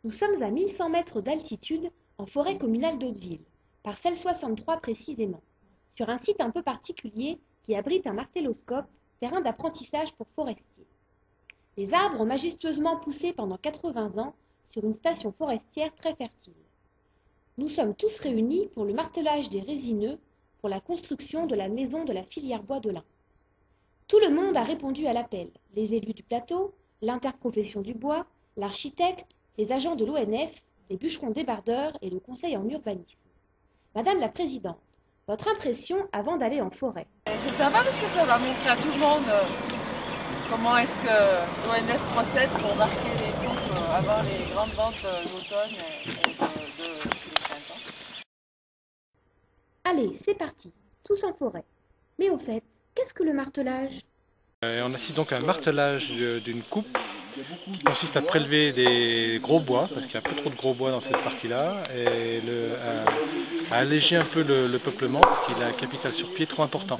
Nous sommes à 1100 mètres d'altitude en forêt communale d'Hauteville, parcelle 63 précisément, sur un site un peu particulier qui abrite un martelloscope, terrain d'apprentissage pour forestiers. Les arbres ont majestueusement poussé pendant 80 ans sur une station forestière très fertile. Nous sommes tous réunis pour le martelage des résineux pour la construction de la maison de la filière bois de lin. Tout le monde a répondu à l'appel, les élus du plateau, l'interprofession du bois, l'architecte, les agents de l'ONF, les bûcherons débardeurs et le conseil en urbanisme. Madame la Présidente, votre impression avant d'aller en forêt? C'est sympa parce que ça va montrer à tout le monde comment est-ce que l'ONF procède pour marquer les coupes avant les grandes ventes d'automne et de printemps. Allez, c'est parti, tous en forêt. Mais au fait, qu'est-ce que le martelage? On assiste donc à un martelage d'une coupe qui consiste à prélever des gros bois, parce qu'il y a un peu trop de gros bois dans cette partie-là, et à alléger un peu le peuplement, parce qu'il a un capital sur pied trop important.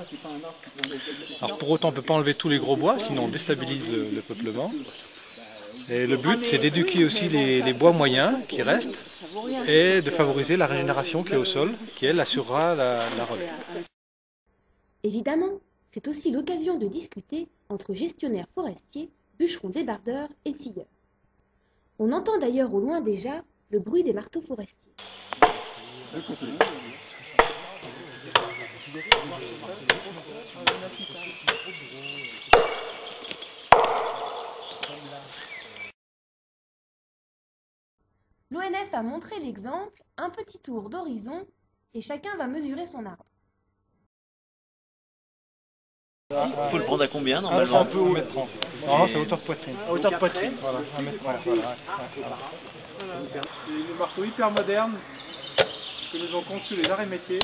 Alors pour autant, on ne peut pas enlever tous les gros bois, sinon on déstabilise le peuplement. Et le but, c'est d'éduquer aussi les bois moyens qui restent, et de favoriser la régénération qui est au sol, qui elle assurera la relève. Évidemment, c'est aussi l'occasion de discuter entre gestionnaires forestiers, bûcherons débardeurs et scieurs. On entend d'ailleurs au loin déjà le bruit des marteaux forestiers. L'ONF a montré l'exemple, un petit tour d'horizon, et chacun va mesurer son arbre. Il faut le prendre à combien C'est normalement? un peu haut. 1m30. Normalement c'est hauteur de poitrine. À hauteur de poitrine. Voilà, 1m30. Voilà. C'est des marteaux hyper modernes que nous ont conçus les arts et métiers.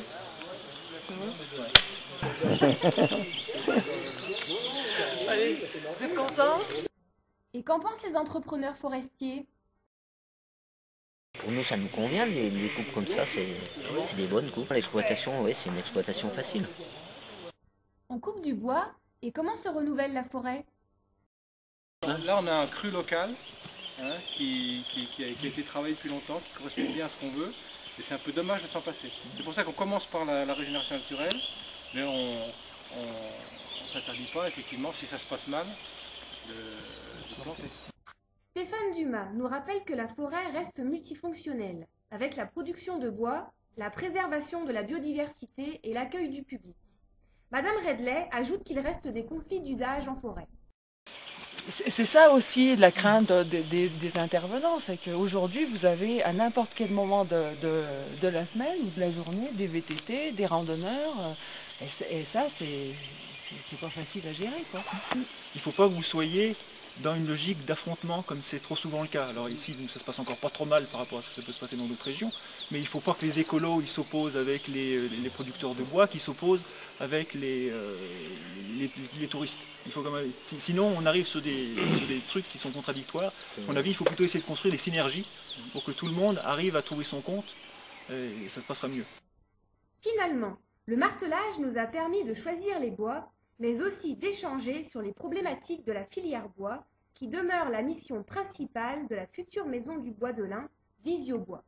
Allez, vous êtes contents? Et qu'en pensent les entrepreneurs forestiers? Pour nous, ça nous convient, les coupes comme ça, c'est des bonnes coupes. L'exploitation, oui, c'est une exploitation facile. On coupe du bois, et comment se renouvelle la forêt? Là, on a un cru local qui a été travaillé depuis longtemps, qui correspond bien à ce qu'on veut. Et c'est un peu dommage de s'en passer. C'est pour ça qu'on commence par la régénération naturelle, mais on ne s'interdit pas, effectivement, si ça se passe mal, de planter. Stéphane Dumas nous rappelle que la forêt reste multifonctionnelle, avec la production de bois, la préservation de la biodiversité et l'accueil du public. Madame Redley ajoute qu'il reste des conflits d'usage en forêt. C'est ça aussi la crainte des intervenants, c'est qu'aujourd'hui vous avez à n'importe quel moment de la semaine ou de la journée des VTT, des randonneurs, et ça c'est pas facile à gérer, quoi. Il ne faut pas que vous soyez dans une logique d'affrontement comme c'est trop souvent le cas. Alors ici, ça se passe encore pas trop mal par rapport à ce que ça peut se passer dans d'autres régions, mais il ne faut pas que les écolos ils s'opposent avec les producteurs de bois qui s'opposent avec les touristes. Il faut quand même, sinon on arrive sur des trucs qui sont contradictoires. À mon avis, il faut plutôt essayer de construire des synergies pour que tout le monde arrive à trouver son compte et ça se passera mieux. Finalement, le martelage nous a permis de choisir les bois, mais aussi d'échanger sur les problématiques de la filière bois, qui demeure la mission principale de la future maison du bois de lin, Visiobois.